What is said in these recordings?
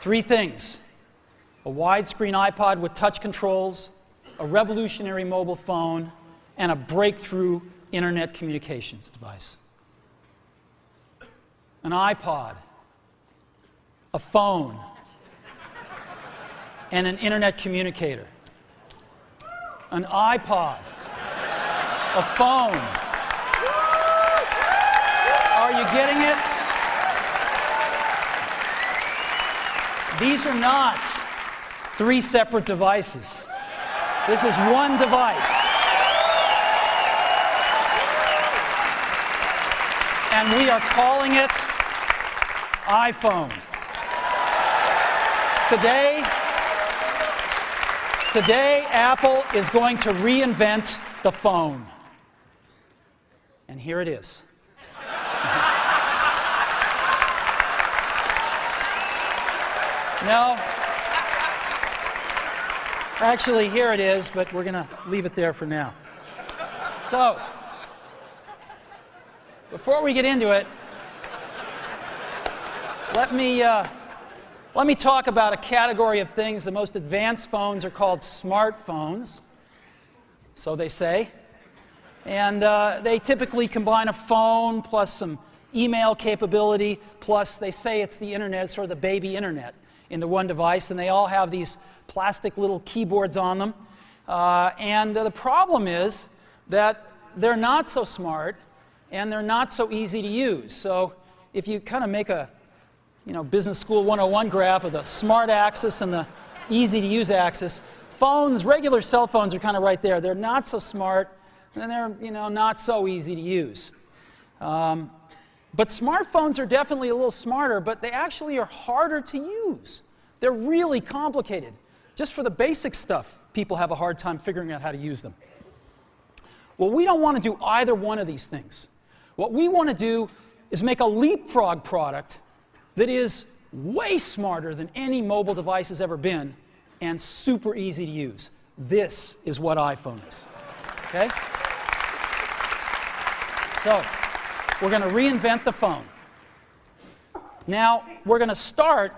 Three things: a widescreen iPod with touch controls, a revolutionary mobile phone, and a breakthrough internet communications device. An iPod, a phone, and an internet communicator. An iPod, a phone. Are you getting it? These are not three separate devices. This is one device. And we are calling it iPhone. Today, Apple is going to reinvent the phone. And here it is. No. Actually, here it is, but we're going to leave it there for now. So, before we get into it, let me talk about a category of things. The most advanced phones are called smartphones, so they say. And they typically combine a phone plus some email capability, plus they say it's the internet, sort of the baby internet, into one device. And they all have these plastic little keyboards on them. The problem is that they're not so smart and they're not so easy to use. So if you kind of make a Business School 101 graph of the smart axis and the easy to use axis, phones, regular cell phones, are kind of right there. They're not so smart and they're not so easy to use. But smartphones are definitely a little smarter, but they actually are harder to use. They're really complicated. Just for the basic stuff, people have a hard time figuring out how to use them. Well, we don't want to do either one of these things. What we want to do is make a leapfrog product that is way smarter than any mobile device has ever been and super easy to use. This is what iPhone is. Okay? So, we're going to reinvent the phone. Now, we're going to start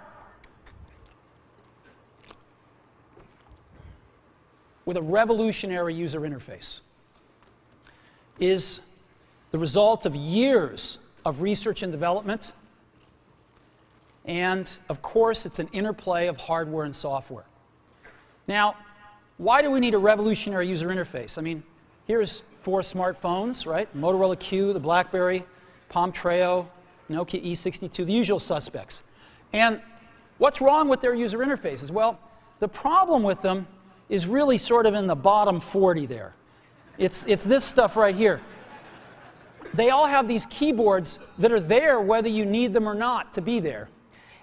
with a revolutionary user interface. It is the result of years of research and development. And, of course, it's an interplay of hardware and software. Now, why do we need a revolutionary user interface? I mean, here's 4 smartphones, right? Motorola Q, the BlackBerry, Palm Treo, Nokia E62, the usual suspects. And what's wrong with their user interfaces? Well, the problem with them is really sort of in the bottom 40 there. It's this stuff right here. They all have these keyboards that are there whether you need them or not to be there.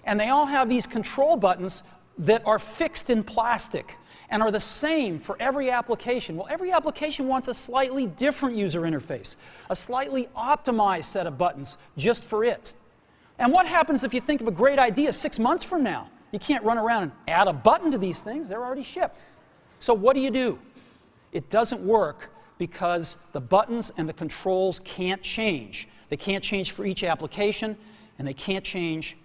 And they all have these control buttons that are fixed in plastic and are the same for every application. Well, every application wants a slightly different user interface, a slightly optimized set of buttons just for it. And what happens if you think of a great idea 6 months from now? You can't run around and add a button to these things. They're already shipped. So what do? It doesn't work because the buttons and the controls can't change. They can't change for each application, and they can't change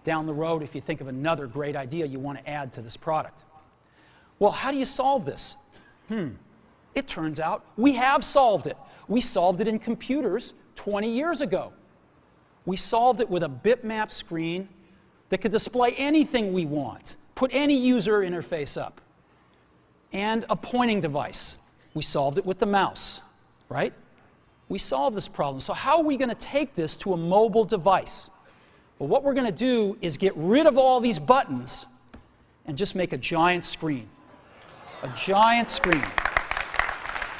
down the road if you think of another great idea you want to add to this product. Well, how do you solve this? It turns out we have solved it. We solved it in computers 20 years ago. We solved it with a bitmap screen that could display anything we want, put any user interface up, and a pointing device. We solved it with the mouse, right? We solved this problem. So how are we going to take this to a mobile device? Well, what we're going to do is get rid of all these buttons and just make a giant screen. A giant screen.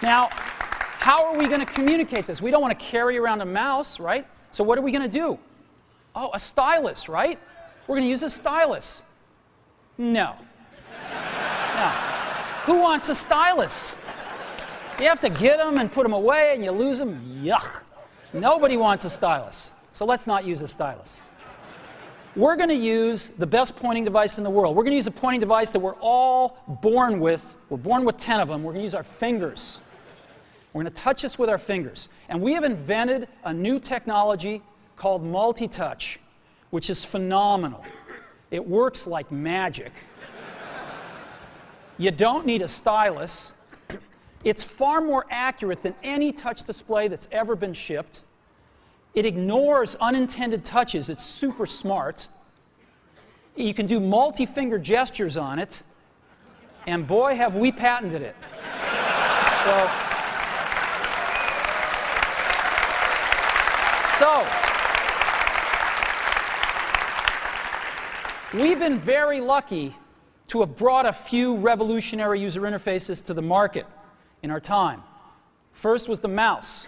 Now, how are we going to communicate this? We don't want to carry around a mouse, right? So what are we going to do? Oh, a stylus, right? We're going to use a stylus. No. No. Who wants a stylus? You have to get them and put them away and you lose them. Yuck. Nobody wants a stylus. So let's not use a stylus. We're going to use the best pointing device in the world. We're going to use a pointing device that we're all born with. We're born with 10 of them. We're going to use our fingers. We're going to touch this with our fingers. And we have invented a new technology called multi-touch, which is phenomenal. It works like magic. You don't need a stylus. It's far more accurate than any touch display that's ever been shipped. It ignores unintended touches. It's super smart. You can do multi-finger gestures on it. And boy, have we patented it. So, we've been very lucky to have brought a few revolutionary user interfaces to the market in our time. First was the mouse.